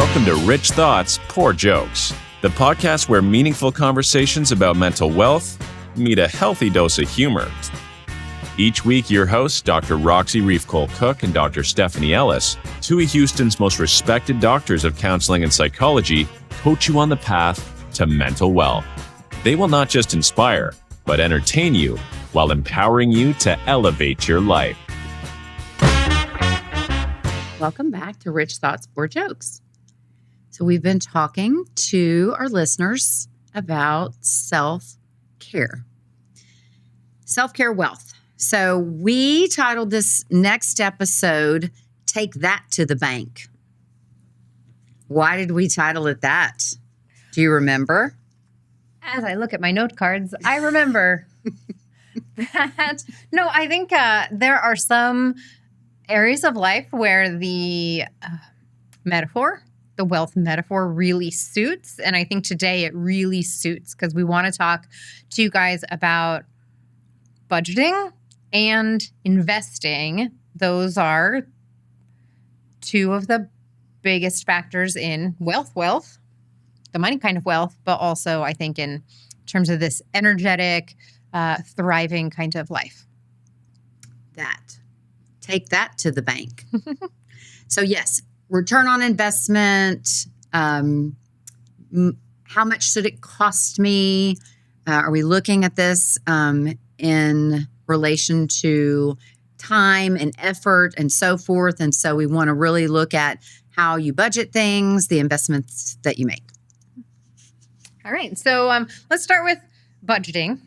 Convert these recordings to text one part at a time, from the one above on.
Welcome to Rich Thoughts, Poor Jokes, the podcast where meaningful conversations about mental wealth meet a healthy dose of humor. Each week, your hosts, Dr. Roxy Reef-Cole-Cook and Dr. Stephanie Ellis, two of Houston's most respected doctors of counseling and psychology, coach you on the path to mental wealth. They will not just inspire, but entertain you while empowering you to elevate your life. Welcome back to Rich Thoughts, Poor Jokes. So we've been talking to our listeners about self-care. Self-care wealth. So we titled this next episode, Take That to the Bank. Why did we title it that? Do you remember? As I look at my note cards, I remember that. No, I think there are some areas of life where the wealth metaphor really suits. And I think today it really suits because we want to talk to you guys about budgeting and investing. Those are two of the biggest factors in wealth, the money kind of wealth, but also I think in terms of this energetic, thriving kind of life. Take that to the bank. So yes, return on investment. How much should it cost me? Are we looking at this in relation to time and effort and so forth? And so we want to really look at how you budget things, the investments that you make. All right. So let's start with budgeting.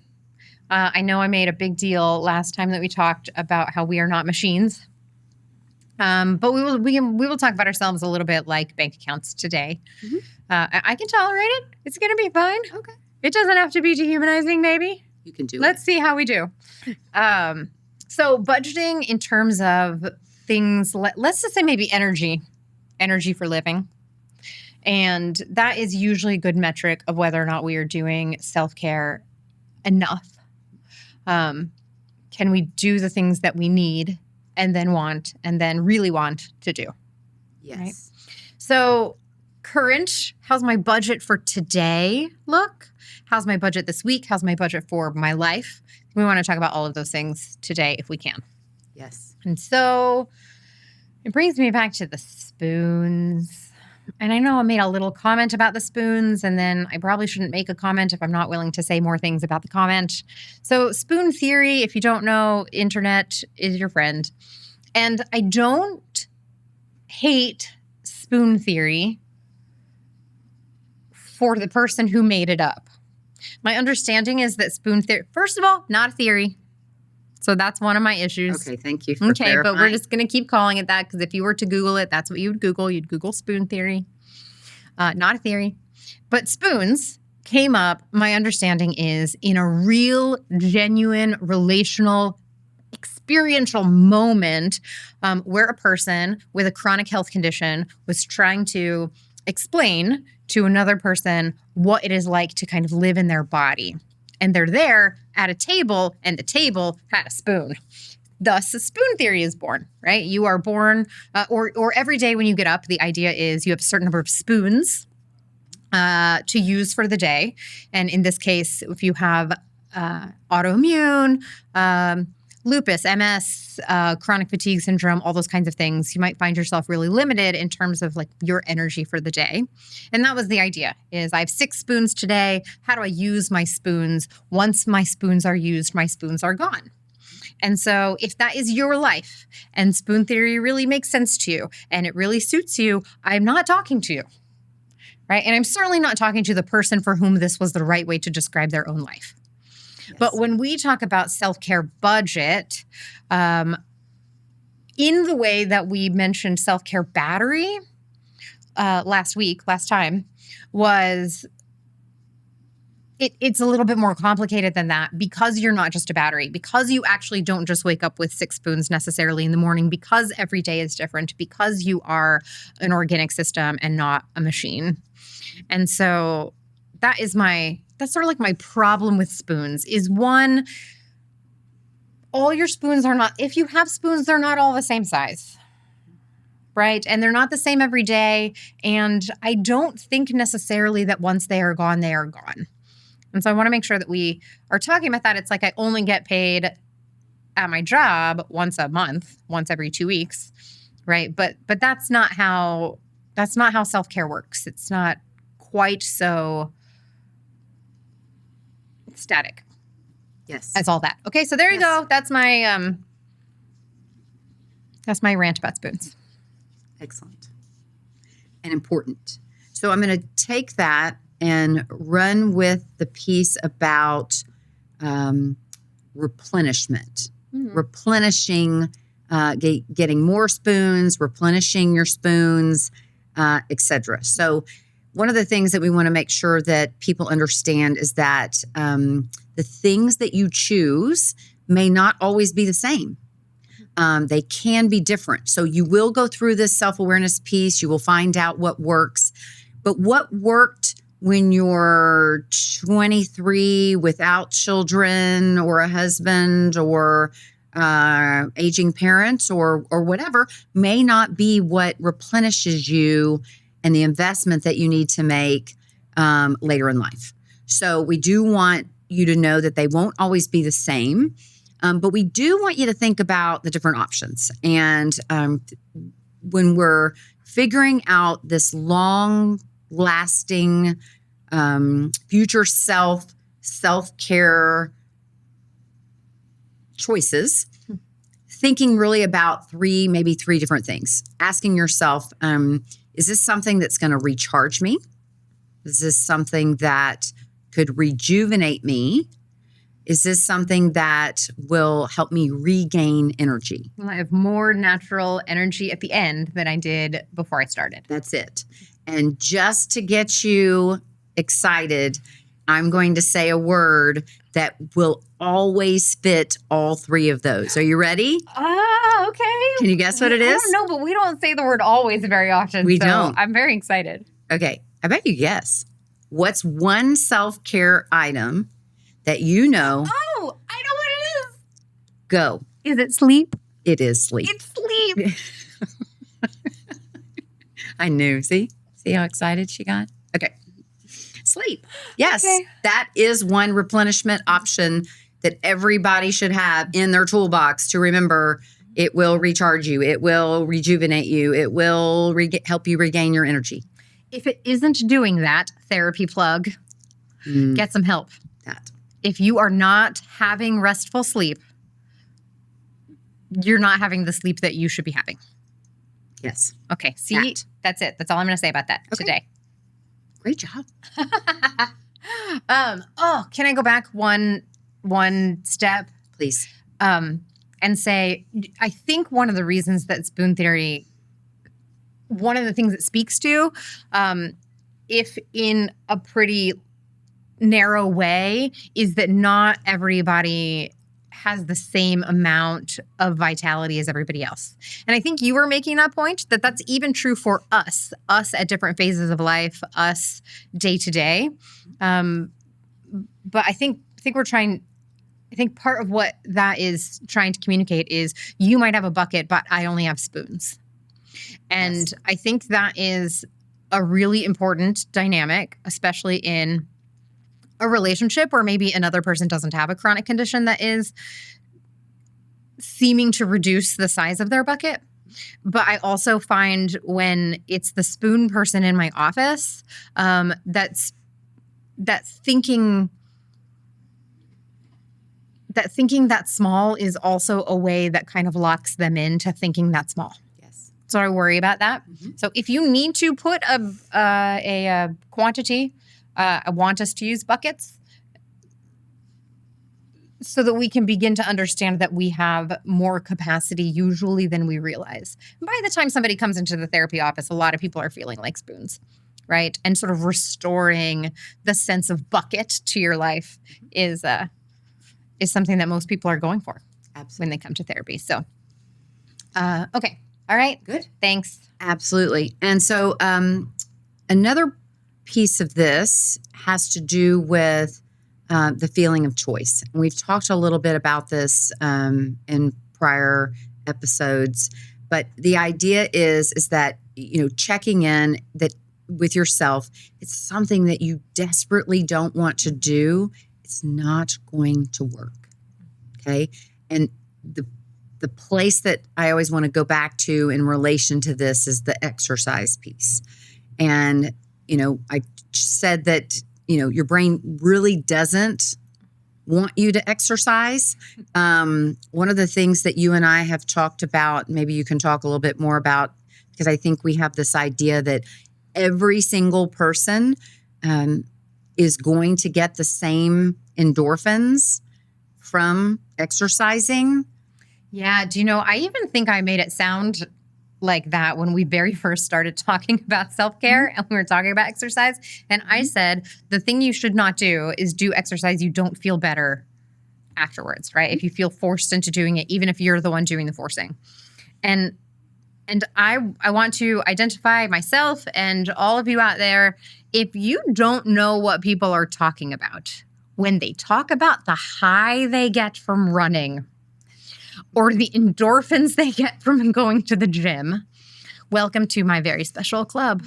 I know I made a big deal last time that we talked about how we are not machines. But we will talk about ourselves a little bit like bank accounts today. Mm-hmm. I can tolerate it. It's going to be fine. Okay. It doesn't have to be dehumanizing, maybe. You can do it. Let's see how we do. So budgeting in terms of things, let's just say maybe energy for living. And that is usually a good metric of whether or not we are doing self-care enough. Can we do the things that we need and then want and then really want to do? Yes. Right? So how's my budget for today look? How's my budget this week? How's my budget for my life? We want to talk about all of those things today if we can. Yes. And so it brings me back to the spoons. And I know I made a little comment about the spoons, and then I probably shouldn't make a comment if I'm not willing to say more things about the comment. So spoon theory, if you don't know, internet is your friend. And I don't hate spoon theory for the person who made it up. My understanding is that spoon theory, first of all, not a theory. So that's one of my issues. Okay, thank you for clarifying. But we're just going to keep calling it that because if you were to Google it, that's what you would Google. You'd Google spoon theory. Not a theory. But spoons came up, my understanding is, in a real, genuine, relational, experiential moment where a person with a chronic health condition was trying to explain to another person what it is like to kind of live in their body. And they're there at a table, and the table had a spoon. Thus, the spoon theory is born, right? You are born, or every day when you get up, the idea is you have a certain number of spoons to use for the day. And in this case, if you have autoimmune, lupus, MS, chronic fatigue syndrome, all those kinds of things, you might find yourself really limited in terms of like your energy for the day. And that was the idea, is I have 6 spoons today. How do I use my spoons? Once my spoons are used, my spoons are gone. And so if that is your life and spoon theory really makes sense to you and it really suits you, I'm not talking to you, right? And I'm certainly not talking to the person for whom this was the right way to describe their own life. Yes. But when we talk about self-care budget, in the way that we mentioned self-care battery last time, was it's a little bit more complicated than that because you're not just a battery, because you actually don't just wake up with 6 spoons necessarily in the morning, because every day is different, because you are an organic system and not a machine. And so that's sort of like my problem with spoons is, one, all your spoons are not, if you have spoons, they're not all the same size. right? And they're not the same every day. And I don't think necessarily that once they are gone, they are gone. And so I want to make sure that we are talking about that. It's like I only get paid at my job once a month, once every 2 weeks, right? But that's not how self-care works. It's not quite so static. Yes. As all that. Okay, so there you go. That's my rant about spoons. Excellent. And important. So I'm going to take that and run with the piece about replenishment. Replenishing, getting more spoons, replenishing your spoons, etc. So one of the things that we want to make sure that people understand is that the things that you choose may not always be the same. They can be different. So you will go through this self-awareness piece. You will find out what works. But what worked when you're 23 without children or a husband or aging parents or whatever may not be what replenishes you and the investment that you need to make later in life. So we do want you to know that they won't always be the same, but we do want you to think about the different options. And when we're figuring out this long-lasting future self-care choices, thinking really about maybe three different things. Asking yourself, is this something that's going to recharge me? Is this something that could rejuvenate me? Is this something that will help me regain energy? Well, I have more natural energy at the end than I did before I started. That's it. And just to get you excited, I'm going to say a word that will always fit all three of those. Are you ready? Okay. Can you guess what it is? I don't know, but we don't say the word always very often. We so don't. I'm very excited. Okay. I bet you guess. What's one self-care item that you know? Oh, I know what it is. Go. Is it sleep? It is sleep. It's sleep. I knew. See how excited she got? Okay. Sleep. Yes. Okay. That is one replenishment option that everybody should have in their toolbox to remember. It will recharge you. It will rejuvenate you. It will help you regain your energy. If it isn't doing that, therapy plug, get some help. That. If you are not having restful sleep, you're not having the sleep that you should be having. Yes. Okay. See, that's it. That's all I'm going to say about that today. Great job. Can I go back one step? Please. And say, I think one of the reasons that spoon theory, one of the things it speaks to, if in a pretty narrow way, is that not everybody has the same amount of vitality as everybody else. And I think you were making that point, that that's even true for us at different phases of life, us day to day. But I think we're trying, I think part of what that is trying to communicate is you might have a bucket, but I only have spoons. And yes. I think that is a really important dynamic, especially in a relationship where maybe another person doesn't have a chronic condition that is seeming to reduce the size of their bucket. But I also find when it's the spoon person in my office, that's thinking that small is also a way that kind of locks them into thinking that small. Yes. So I worry about that. Mm-hmm. So if you need to put a quantity, I want us to use buckets so that we can begin to understand that we have more capacity usually than we realize. By the time somebody comes into the therapy office, a lot of people are feeling like spoons, right? And sort of restoring the sense of bucket to your life is something that most people are going for. Absolutely. When they come to therapy. So, okay. All right. Good. Thanks. Absolutely. And so another piece of this has to do with the feeling of choice. And we've talked a little bit about this in prior episodes, But the idea is that, checking in that with yourself, it's something that you desperately don't want to do. It's not going to work. Okay. And the place that I always want to go back to in relation to this is the exercise piece. And, I said that, your brain really doesn't want you to exercise. One of the things that you and I have talked about, maybe you can talk a little bit more about, because I think we have this idea that every single person is going to get the same endorphins from exercising. Yeah. Do you know, I even think I made it sound like that when we very first started talking about self-care and we were talking about exercise. And I said, the thing you should not do is do exercise you don't feel better afterwards, right? If you feel forced into doing it, even if you're the one doing the forcing. And I want to identify myself and all of you out there. If you don't know what people are talking about when they talk about the high they get from running, or the endorphins they get from going to the gym, welcome to my very special club.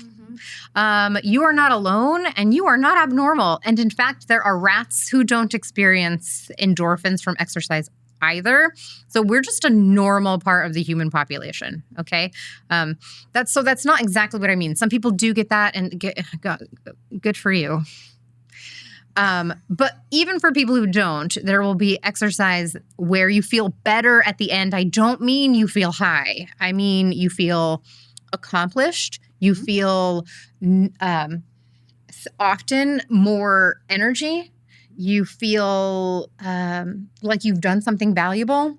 You are not alone and you are not abnormal. And in fact, there are rats who don't experience endorphins from exercise either. So we're just a normal part of the human population. Okay. That's not exactly what I mean. Some people do get that, and good for you. But even for people who don't, there will be exercise where you feel better at the end. I don't mean you feel high. I mean, you feel accomplished. You feel often more energy. You feel like you've done something valuable.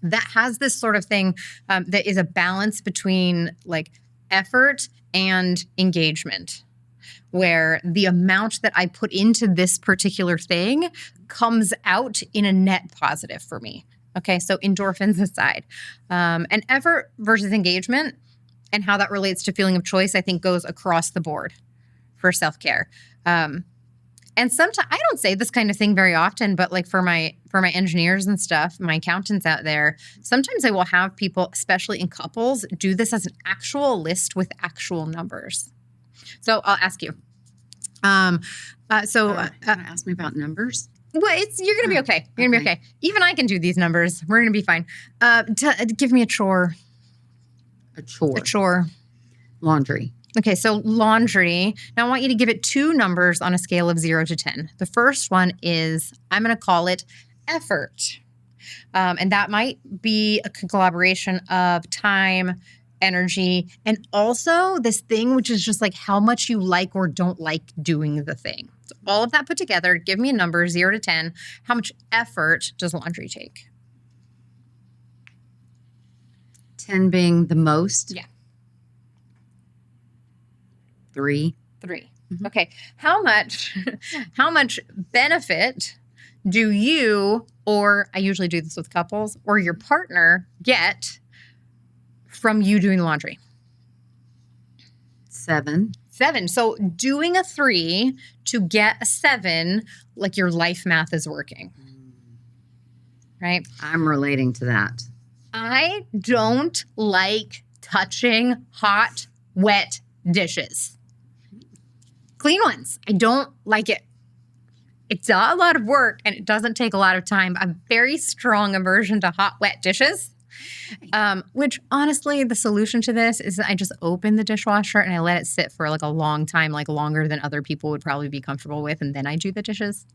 That has this sort of thing that is a balance between like effort and engagement, where the amount that I put into this particular thing comes out in a net positive for me. Okay, so endorphins aside. And effort versus engagement and how that relates to feeling of choice, I think goes across the board for self-care. And sometimes, I don't say this kind of thing very often, but like for my engineers and stuff, my accountants out there, sometimes I will have people, especially in couples, do this as an actual list with actual numbers. So I'll ask you. Ask me about numbers. Well, you're going to be okay. You're going to be okay. Even I can do these numbers. We're going to be fine. Give me a chore. A chore. A chore. Laundry. Okay, so laundry. Now I want you to give it 2 numbers on a scale of 0 to 10. The first one is, I'm going to call it effort. And that might be a collaboration of time, energy, and also this thing, which is just like how much you like or don't like doing the thing. So all of that put together, give me a number, 0 to 10. How much effort does laundry take? 10 being the most? Yeah. 3. 3. Mm-hmm. Okay. How much benefit do you, or I usually do this with couples, or your partner get from you doing laundry? 7. 7. So doing a 3 to get a 7, like your life math is working. Right? I'm relating to that. I don't like touching hot, wet dishes. Clean ones. I don't like it. It's not a lot of work and it doesn't take a lot of time. I'm very strong aversion to hot, wet dishes. Which honestly, the solution to this is I just open the dishwasher and I let it sit for like a long time, like longer than other people would probably be comfortable with, and then I do the dishes.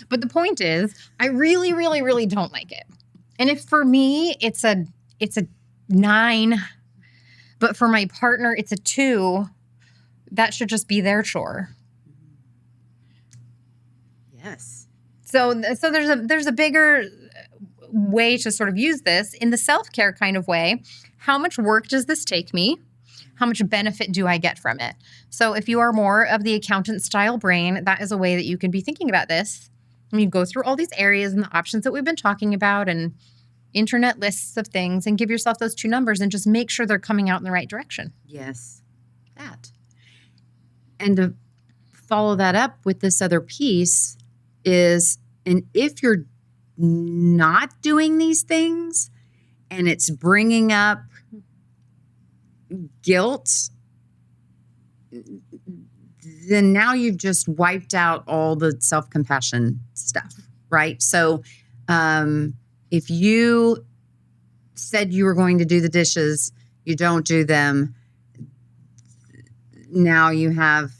But the point is, I really, really, really don't like it. And if for me, it's a 9, but for my partner, it's a 2, that should just be their chore. Yes. So there's a bigger way to sort of use this in the self-care kind of way. How much work does this take me? How much benefit do I get from it? So if you are more of the accountant style brain, that is a way that you can be thinking about this. And you go through all these areas and the options that we've been talking about and internet lists of things and give yourself those 2 numbers and just make sure they're coming out in the right direction. Yes. That. And to follow that up with this other piece is, and if you're not doing these things, and it's bringing up guilt, then now you've just wiped out all the self-compassion stuff, right? So if you said you were going to do the dishes, you don't do them, now you have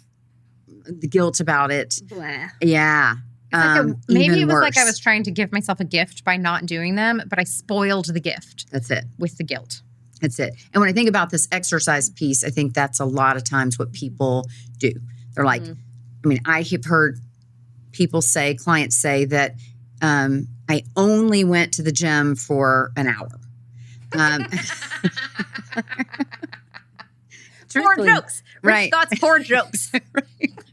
the guilt about it. Blah. Yeah. Maybe it was worse. like I was trying to give myself a gift by not doing them, but I spoiled the gift That's it. with the guilt. That's it. And when I think about this exercise piece, I think that's a lot of times what people do. They're like, I mean, I have heard people say, clients say that I only went to the gym for an hour. Poor jokes. Rich Right. thoughts, poor jokes.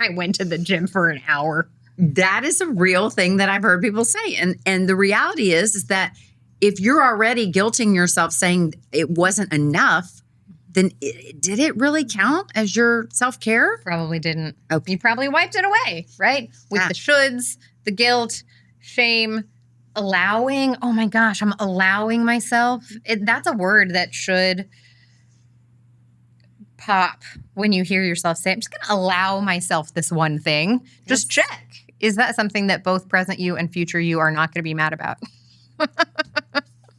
I went to the gym for an hour. That is a real thing that I've heard people say. And the reality is that if you're already guilting yourself saying it wasn't enough, then did it really count as your self-care? Probably didn't. Okay. You probably wiped it away, right? With the shoulds, the guilt, shame, allowing. Oh my gosh, I'm allowing myself. That's a word that should pop when you hear yourself say, I'm just going to allow myself this one thing. Just check. Is that something that both present you and future you are not going to be mad about?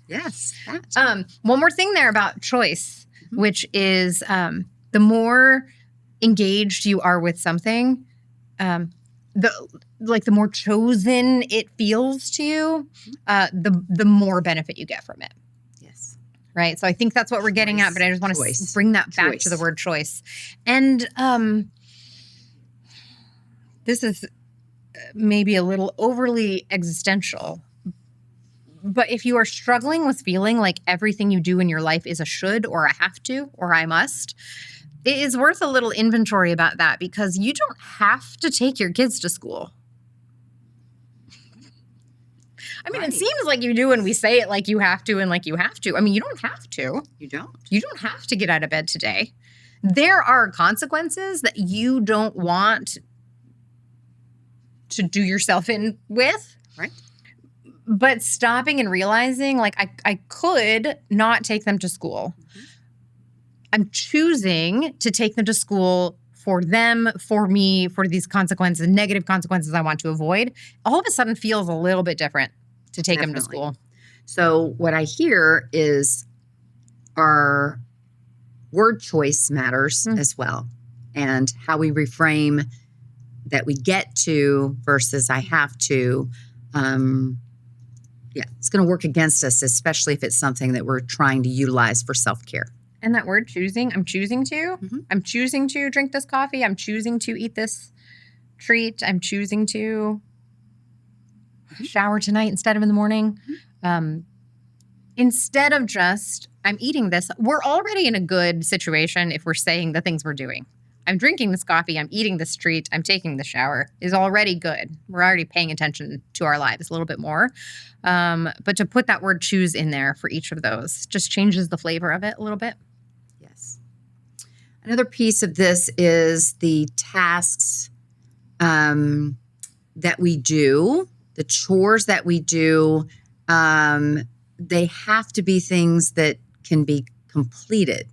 Yes. One more thing there about choice, which is the more engaged you are with something, the more chosen it feels to you, the more benefit you get from it. Yes. Right. So I think that's what we're getting at, but I just want to bring that back to the word choice. And this is maybe a little overly existential, but if you are struggling with feeling like everything you do in your life is a should or a have to or I must, it is worth a little inventory about that, because you don't have to take your kids to school. I mean, It seems like you do when we say it like you have to and like you have to. I mean, you don't have to. You don't. You don't have to get out of bed today. There are consequences that you don't want to do yourself in with. Right. But stopping and realizing, like, I could not take them to school. Mm-hmm. I'm choosing to take them to school for them, for me, for these consequences, negative consequences I want to avoid. All of a sudden feels a little bit different to take them to school. So what I hear is our word choice matters as well, and how we reframe that we get to versus I have to. It's going to work against us, especially if it's something that we're trying to utilize for self-care. And that word choosing, I'm choosing to. Mm-hmm. I'm choosing to drink this coffee. I'm choosing to eat this treat. I'm choosing to shower tonight instead of in the morning. Instead of just, I'm eating this. We're already in a good situation if we're saying the things we're doing. I'm drinking this coffee, I'm eating this treat, I'm taking the shower is already good. We're already paying attention to our lives a little bit more. But to put that word choose in there for each of those just changes the flavor of it a little bit. Yes. Another piece of this is the tasks that we do, the chores that we do. They have to be things that can be completed.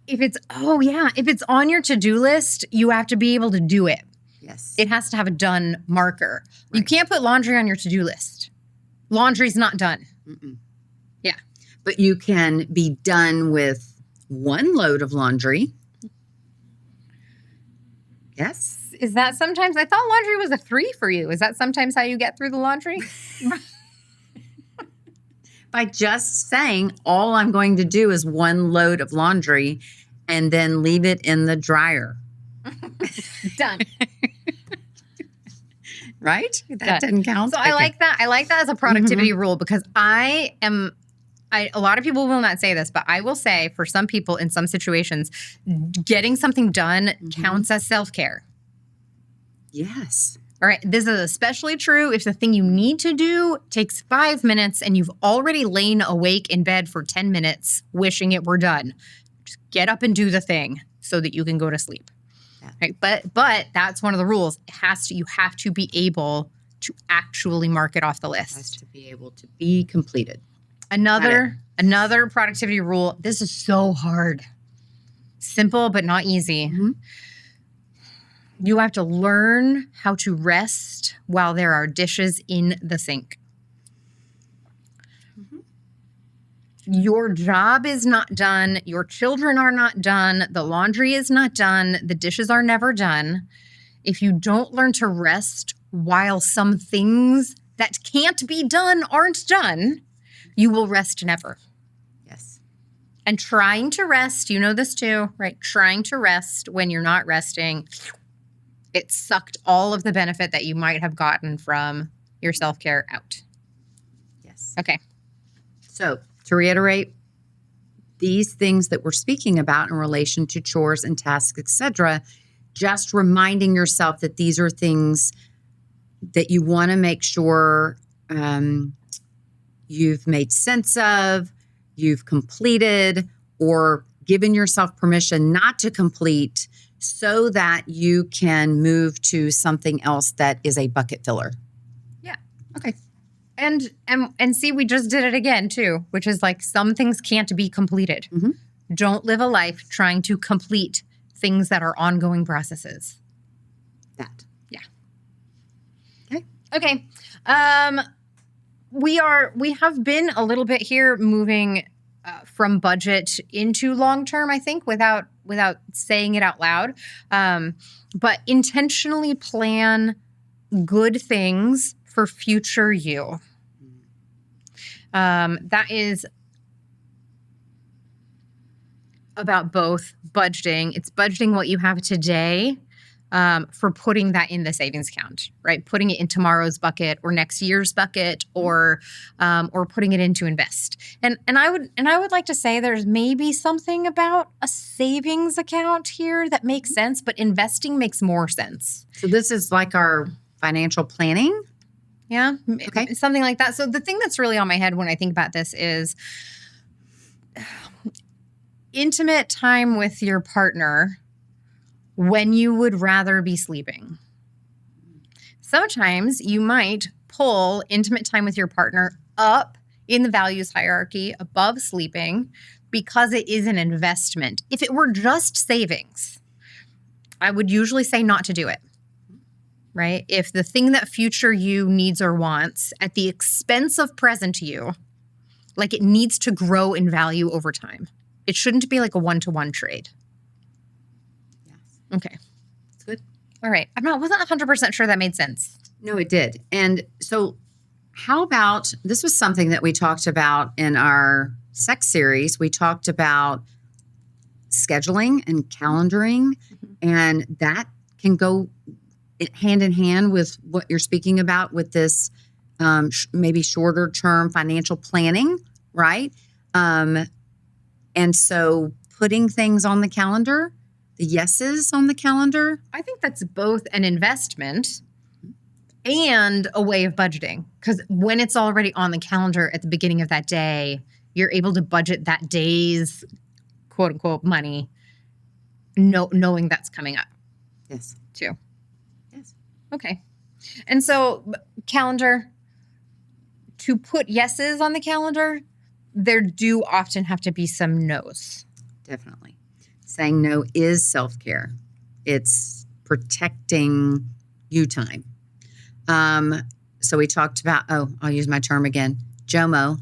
If it's on your to-do list, you have to be able to do it. Yes. It has to have a done marker. Right. You can't put laundry on your to-do list. Laundry's not done. Mm-mm. Yeah. But you can be done with one load of laundry. Yes. Is that sometimes, I thought laundry was a 3 for you. Is that sometimes how you get through the laundry? By just saying all I'm going to do is one load of laundry and then leave it in the dryer. Done. Right? That doesn't count. So I like that. I like that as a productivity rule, because a lot of people will not say this, but I will say for some people in some situations, getting something done counts as self-care. Yes. All right. This is especially true if the thing you need to do takes 5 minutes and you've already lain awake in bed for 10 minutes wishing it were done. Just get up and do the thing so that you can go to sleep. Yeah. Right? But that's one of the rules. You have to be able to actually mark it off the list. It has to be able to be completed. Another productivity rule. This is so hard. Simple, but not easy. Mm-hmm. You have to learn how to rest while there are dishes in the sink. Mm-hmm. Your job is not done. Your children are not done. The laundry is not done. The dishes are never done. If you don't learn to rest while some things that can't be done aren't done, you will rest never. Yes. And trying to rest, you know this too, right? Trying to rest when you're not resting, it sucked all of the benefit that you might have gotten from your self-care out. Yes. Okay. So to reiterate, these things that we're speaking about in relation to chores and tasks, etc., just reminding yourself that these are things that you want to make sure you've made sense of, you've completed, or given yourself permission not to complete so that you can move to something else that is a bucket filler. Yeah. Okay. And see, we just did it again too, which is like some things can't be completed. Mm-hmm. Don't live a life trying to complete things that are ongoing processes. That. Yeah. Okay. Okay. We have been a little bit here moving from budget into long term, I think, without saying it out loud. But intentionally plan good things for future you. That is about both budgeting. It's budgeting what you have today for putting that in the savings account, right? Putting it in tomorrow's bucket or next year's bucket, or putting it into invest. And I would like to say there's maybe something about a savings account here that makes sense, but investing makes more sense. So this is like our financial planning. Yeah. Okay. Something like that. So the thing that's really on my head when I think about this is intimate time with your partner when you would rather be sleeping. Sometimes you might pull intimate time with your partner up in the values hierarchy above sleeping because it is an investment. If it were just savings, I would usually say not to do it. Right? If the thing that future you needs or wants at the expense of present you, like it needs to grow in value over time. It shouldn't be like a one-to-one trade. Yes. Okay. That's good. All right. Wasn't 100% sure that made sense. No, it did. And so how about, this was something that we talked about in our sex series. We talked about scheduling and calendaring, and that can go hand in hand with what you're speaking about with this maybe shorter term financial planning, right? And so putting things on the calendar, the yeses on the calendar. I think that's both an investment and a way of budgeting, because when it's already on the calendar at the beginning of that day, you're able to budget that day's quote unquote money, knowing that's coming up. Yes. Too. Yes. Okay. And so calendar, to put yeses on the calendar, there do often have to be some no's. Definitely. Saying no is self-care. It's protecting you time. So we talked about, I'll use my term again, JOMO.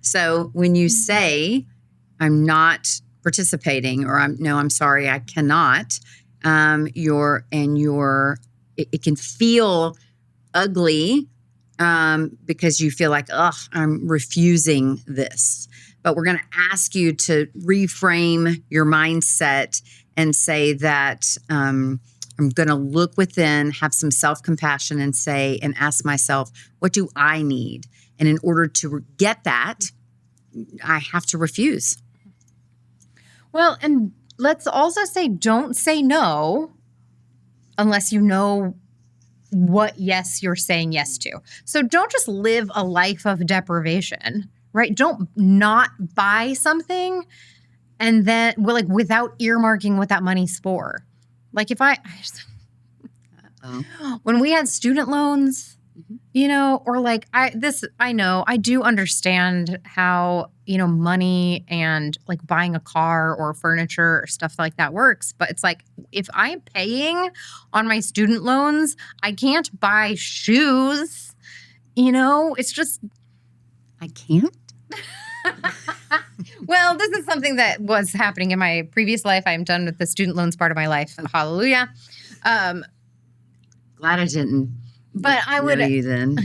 So when you say, I'm not participating, or I'm sorry, I cannot, it can feel ugly because you feel like, I'm refusing this. But we're going to ask you to reframe your mindset and say that I'm going to look within, have some self-compassion, and ask myself, what do I need? And in order to get that, I have to refuse. Well, and let's also say, don't say no unless you know what yes you're saying yes to. So don't just live a life of deprivation, right? Don't not buy something and then, without earmarking what that money's for. Like when we had student loans, Or like I do understand how, money and like buying a car or furniture or stuff like that works. But it's like, if I'm paying on my student loans, I can't buy shoes, it's just. I can't. Well, this is something that was happening in my previous life. I'm done with the student loans part of my life. Hallelujah. Glad I didn't. But I would. You then.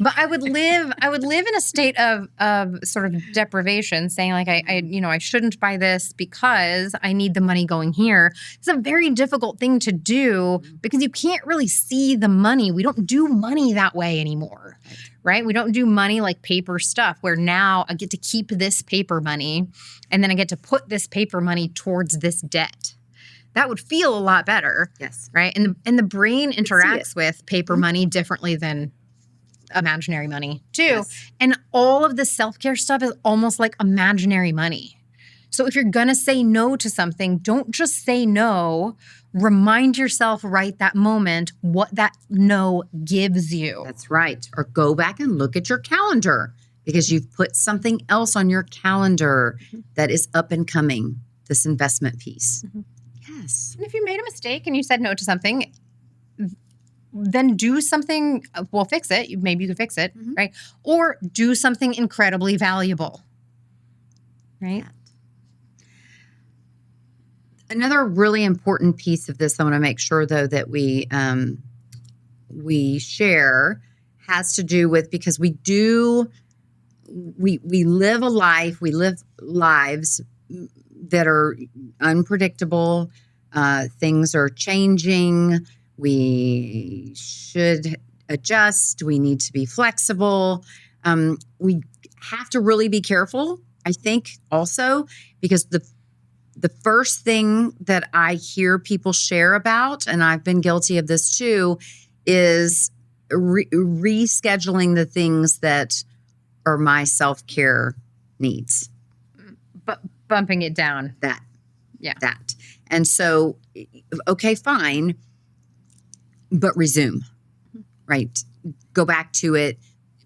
But I would live in a state of sort of deprivation, saying like I shouldn't buy this because I need the money going here. It's a very difficult thing to do because you can't really see the money. We don't do money that way anymore, right? We don't do money like paper stuff where now I get to keep this paper money and then I get to put this paper money towards this debt. That would feel a lot better. Yes. Right? And the brain interacts with paper money differently than imaginary money too. Yes. And all of the self-care stuff is almost like imaginary money. So if you're going to say no to something, don't just say no. Remind yourself right that moment what that no gives you. That's right. Or go back and look at your calendar because you've put something else on your calendar that is up and coming, this investment piece. Yes. And if you made a mistake and you said no to something, then do something, well, fix it. Maybe you can fix it, right? Or do something incredibly valuable, right? Another really important piece of this I want to make sure, though, that we share has to do with, because we live a life, we live lives that are unpredictable. Things are changing. We should adjust. We need to be flexible. We have to really be careful, I think, also, because the first thing that I hear people share about, and I've been guilty of this too, is rescheduling the things that are my self-care needs. But bumping it down. That. And so, okay, fine, but resume, right? Go back to it,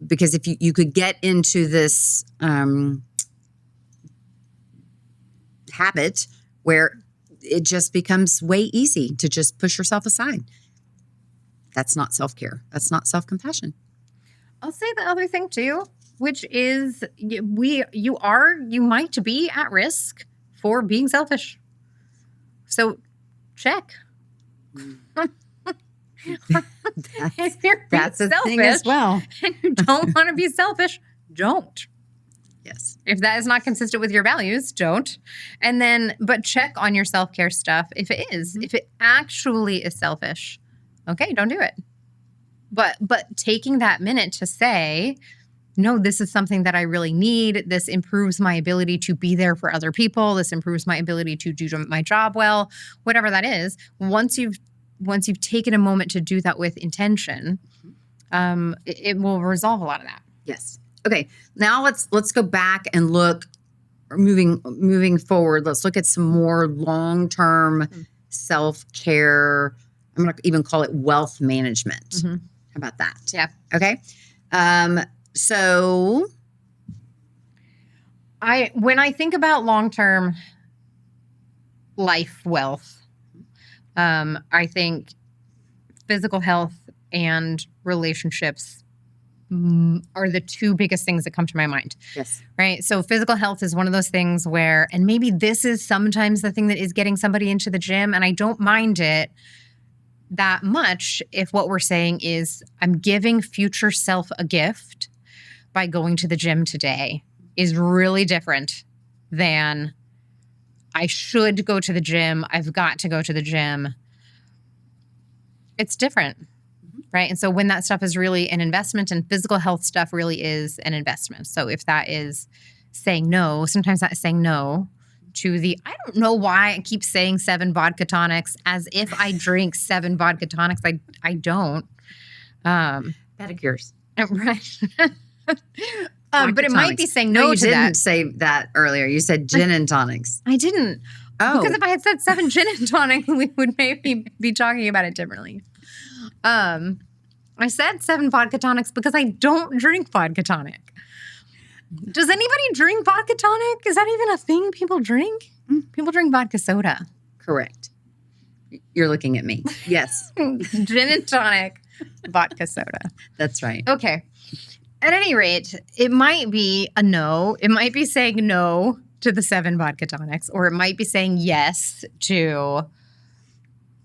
because if you could get into this habit where it just becomes way easy to just push yourself aside. That's not self-care. That's not self-compassion. I'll say the other thing too, which is you might be at risk for being selfish. So check. If you're that's a thing as well. And you don't want to be selfish, don't. Yes. If that is not consistent with your values, don't. And then, but check on your self-care stuff. If it is, if it actually is selfish, okay, don't do it. But taking that minute to say, no, this is something that I really need. This improves my ability to be there for other people. This improves my ability to do my job well, whatever that is. Once you've taken a moment to do that with intention, it will resolve a lot of that. Yes. Okay. Now let's go back and look, moving forward. Let's look at some more long-term self-care. I'm going to even call it wealth management. How about that? Yeah. Okay. So when I think about long-term life wealth, I think physical health and relationships are the two biggest things that come to my mind. Yes. Right. So physical health is one of those things where, and maybe this is sometimes the thing that is getting somebody into the gym, and I don't mind it that much if what we're saying is I'm giving future self a gift by going to the gym today, is really different than I should go to the gym. I've got to go to the gym. It's different. Right. And so when that stuff is really an investment, and physical health stuff really is an investment. So if that is saying no, sometimes that is saying no to I don't know why I keep saying 7 vodka tonics as if I drink 7 vodka tonics. I don't. Pedicures. Right. But it might be saying no to that. You didn't say that earlier. You said gin and tonics. I didn't. Oh. Because if I had said 7 gin and tonic, we would maybe be talking about it differently. I said 7 vodka tonics because I don't drink vodka tonic. Does anybody drink vodka tonic? Is that even a thing people drink? People drink vodka soda. Correct. You're looking at me. Yes. Gin and tonic, vodka soda. That's right. Okay. At any rate, it might be a no. It might be saying no to the 7 vodka tonics, or it might be saying yes to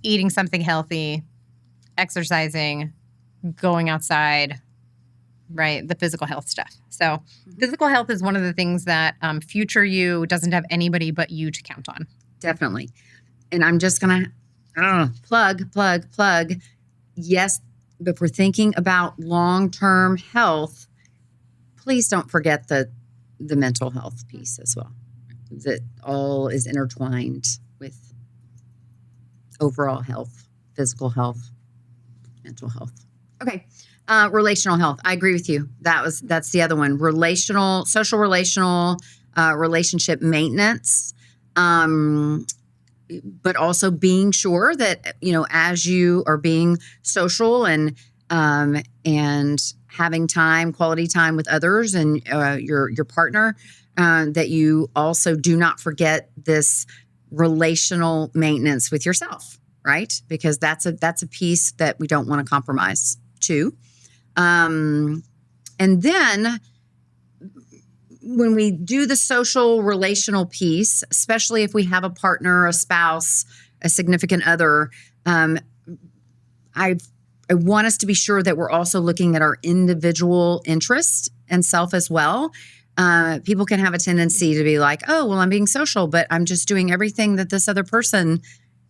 eating something healthy, exercising, going outside, right? The physical health stuff. So physical health is one of the things that future you doesn't have anybody but you to count on. Definitely. And I'm just going to plug. Yes, if we're thinking about long-term health, please don't forget the mental health piece as well. That all is intertwined with overall health, physical health, mental health. Okay. Relational health. I agree with you. That's the other one. Social relational, relationship maintenance. But also being sure that, as you are being social and having quality time with others and your partner, that you also do not forget this relational maintenance with yourself, right? Because that's a piece that we don't want to compromise too. And then when we do the social relational piece, especially if we have a partner, a spouse, a significant other, I want us to be sure that we're also looking at our individual interest and self as well. People can have a tendency to be like, oh, well, I'm being social, but I'm just doing everything that this other person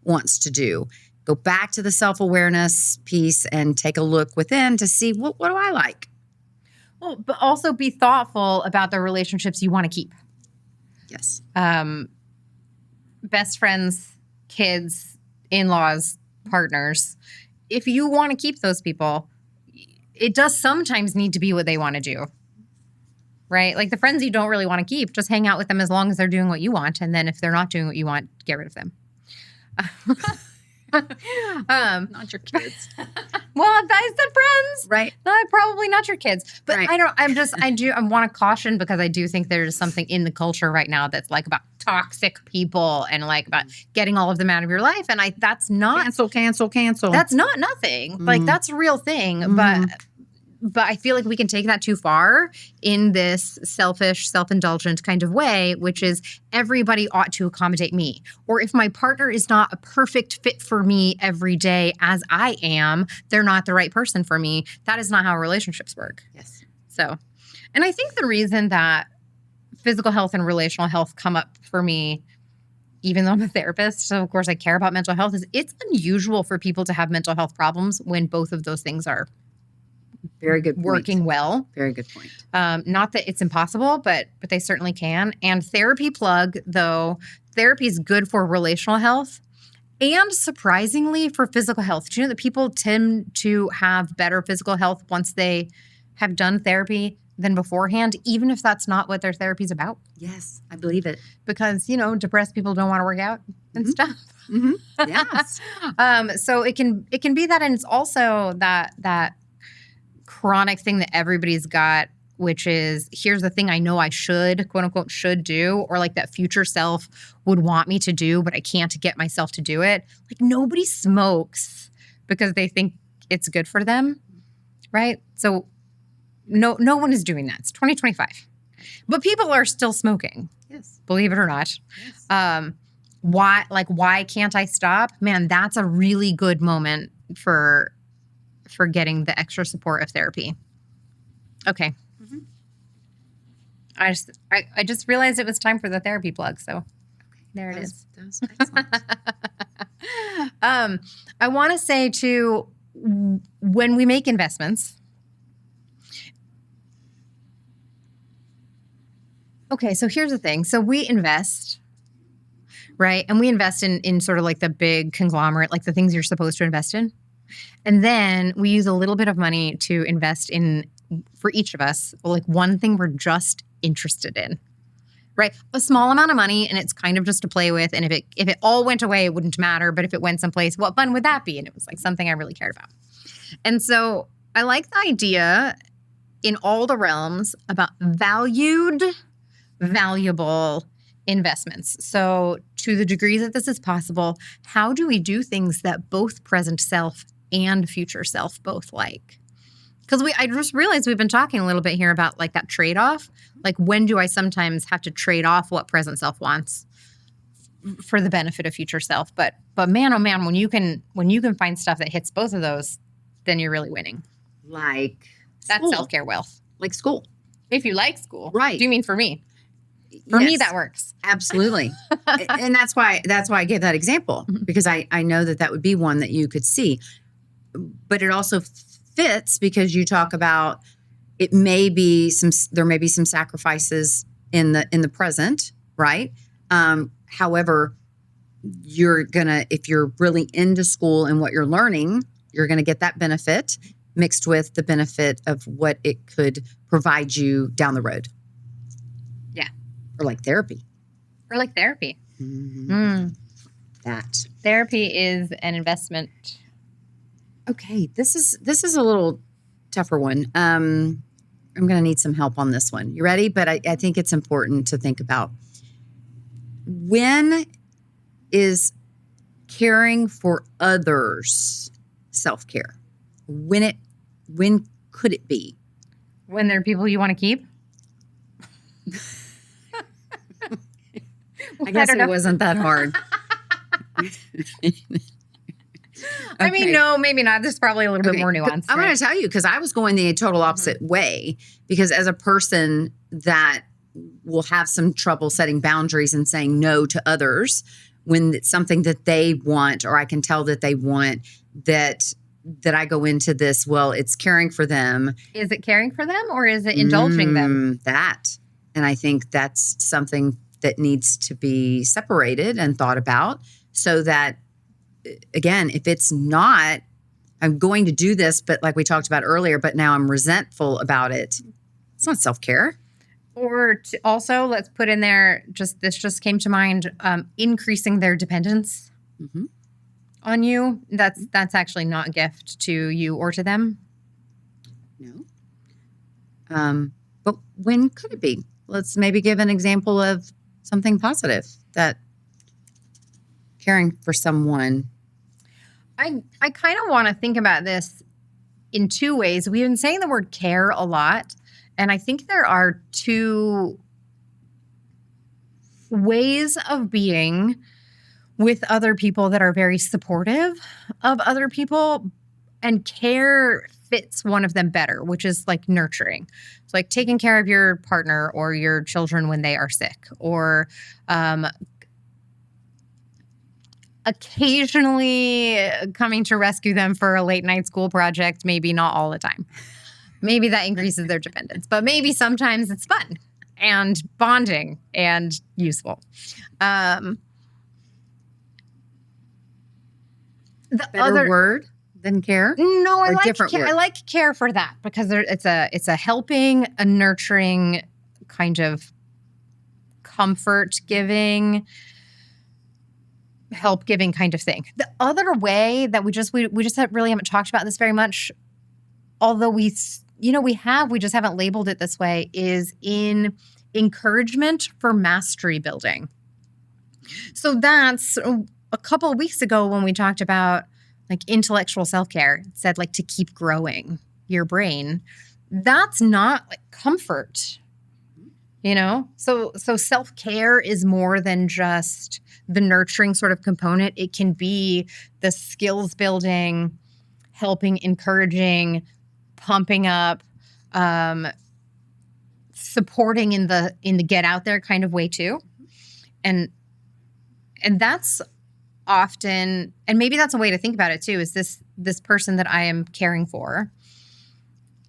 wants to do. Go back to the self-awareness piece and take a look within to see what do I like? Well, but also be thoughtful about the relationships you want to keep. Yes. Best friends, kids, in-laws, partners. If you want to keep those people, it does sometimes need to be what they want to do. Right? Like the friends you don't really want to keep, just hang out with them as long as they're doing what you want. And then if they're not doing what you want, get rid of them. Not your kids. Well, I said friends. Right. Probably not your kids. But right. I want to caution because I do think there's something in the culture right now that's like about toxic people and like about getting all of them out of your life. And that's not. Cancel. That's not nothing. Like that's a real thing. But I feel like we can take that too far in this selfish, self-indulgent kind of way, which is everybody ought to accommodate me. Or if my partner is not a perfect fit for me every day as I am, they're not the right person for me. That is not how relationships work. Yes. So, and I think the reason that physical health and relational health come up for me, even though I'm a therapist, so of course I care about mental health, is it's unusual for people to have mental health problems when both of those things are very good point. Working well. Very good point. Not that it's impossible, but they certainly can. And therapy plug, though, therapy is good for relational health and surprisingly for physical health. Do you know that people tend to have better physical health once they have done therapy than beforehand, even if that's not what their therapy is about? Yes, I believe it. Because, depressed people don't want to work out and stuff. Mm-hmm. Yes. So it can be that, and it's also that chronic thing that everybody's got, which is here's the thing I know I should, quote unquote, should do, or like that future self would want me to do, but I can't get myself to do it. Like nobody smokes because they think it's good for them, right? So no one is doing that. It's 2025. But people are still smoking. Yes. Believe it or not. Yes. Why can't I stop? Man, that's a really good moment for getting the extra support of therapy. Okay. Mm-hmm. I just realized it was time for the therapy plug. So there it is. That was excellent. I want to say too, when we make investments. Okay, so here's the thing. So we invest, right? And we invest in sort of like the big conglomerate, like the things you're supposed to invest in. And then we use a little bit of money to invest in, for each of us, like one thing we're just interested in, right? A small amount of money, and it's kind of just to play with. And if it all went away, it wouldn't matter. But if it went someplace, what fun would that be? And it was like something I really cared about. And so I like the idea in all the realms about valuable investments. So to the degree that this is possible, how do we do things that both present self and future self both like? Because I just realized we've been talking a little bit here about like that trade-off. Like, when do I sometimes have to trade off what present self wants for the benefit of future self? But man, oh man, when you can find stuff that hits both of those, then you're really winning. Like That's school. self-care wealth. Like school. If you like school. Right. Do you mean for me? For me, that works. Absolutely. And that's why I gave that example, because I know that would be one that you could see. But it also fits because you talk about there may be some sacrifices in the present, right? However, if you're really into school and what you're learning, you're going to get that benefit mixed with the benefit of what it could provide you down the road. Yeah. Or like therapy. Mm-hmm. That. Therapy is an investment. Okay, this is a little tougher one. I'm going to need some help on this one. You ready? But I think it's important to think about. When is caring for others self-care? When could it be? When there are people you want to keep? I guess it wasn't that hard. I mean, no, maybe not. There's probably a little bit more nuance. I'm going to tell you, because I was going the total opposite way, because as a person that will have some trouble setting boundaries and saying no to others when it's something that they want, or I can tell that they want, that I go into this, well, it's caring for them. Is it caring for them, or is it indulging them? That. And I think that's something that needs to be separated and thought about, so that, again, if it's not, I'm going to do this, but like we talked about earlier, but now I'm resentful about it. It's not self-care. Or also, let's put in there, this just came to mind, increasing their dependence on you. That's actually not a gift to you or to them. No. But when could it be? Let's maybe give an example of something positive, that caring for someone. I kind of want to think about this in two ways. We've been saying the word care a lot, and I think there are two ways of being with other people that are very supportive of other people, and care fits one of them better, which is like nurturing. It's like taking care of your partner or your children when they are sick, or occasionally coming to rescue them for a late night school project, maybe not all the time. Maybe that increases their dependence, but maybe sometimes it's fun and bonding and useful. The other word than care? No, I like like different care. word? I like care for that, because it's a helping, a nurturing, kind of comfort giving, help giving kind of thing. The other way that we just really haven't talked about this very much, although we just haven't labeled it this way, is in encouragement for mastery building. So that's a couple of weeks ago when we talked about like intellectual self-care. It said like to keep growing your brain. That's not like comfort, So self-care is more than just the nurturing sort of component. It can be the skills building, helping, encouraging, pumping up, supporting in the get out there kind of way too. And that's often, and maybe that's a way to think about it too, is this person that I am caring for,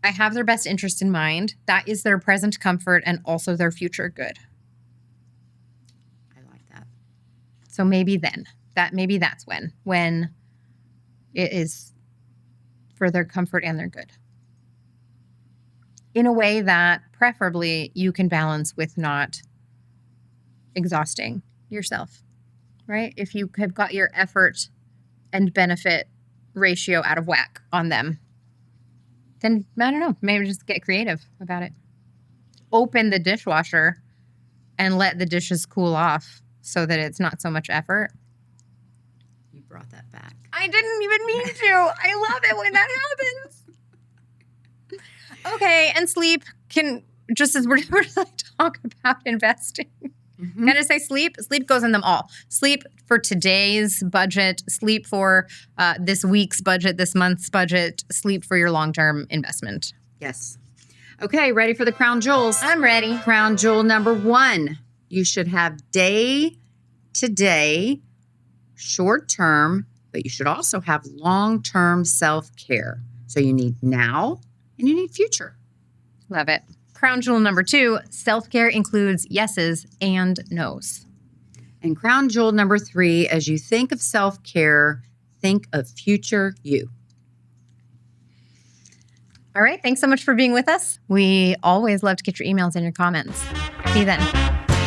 I have their best interest in mind. That is their present comfort and also their future good. I like that. So maybe that's when it is for their comfort and their good, in a way that preferably you can balance with not exhausting yourself, right? If you have got your effort and benefit ratio out of whack on them, then I don't know, maybe just get creative about it. Open the dishwasher and let the dishes cool off so that it's not so much effort. You brought that back. I didn't even mean to. I love it when that happens. Okay, and sleep can, just as we're like talk about investing. Mm-hmm. Can I say sleep? Sleep goes in them all. Sleep for today's budget, sleep for this week's budget, this month's budget, sleep for your long-term investment. Yes. Okay, ready for the crown jewels? I'm ready. Crown jewel number 1. You should have day-to-day, short-term, but you should also have long-term self-care. So you need now and you need future. Love it. Crown jewel number 2, self-care includes yeses and nos. And crown jewel number 3, as you think of self-care, think of future you. All right. Thanks so much for being with us. We always love to get your emails and your comments. See you then.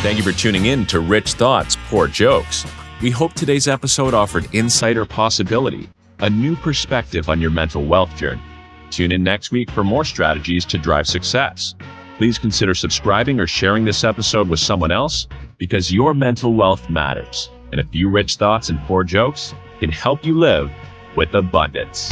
Thank you for tuning in to Rich Thoughts, Poor Jokes. We hope today's episode offered insight or possibility, a new perspective on your mental wealth journey. Tune in next week for more strategies to drive success. Please consider subscribing or sharing this episode with someone else, because your mental wealth matters. And a few rich thoughts and poor jokes can help you live with abundance.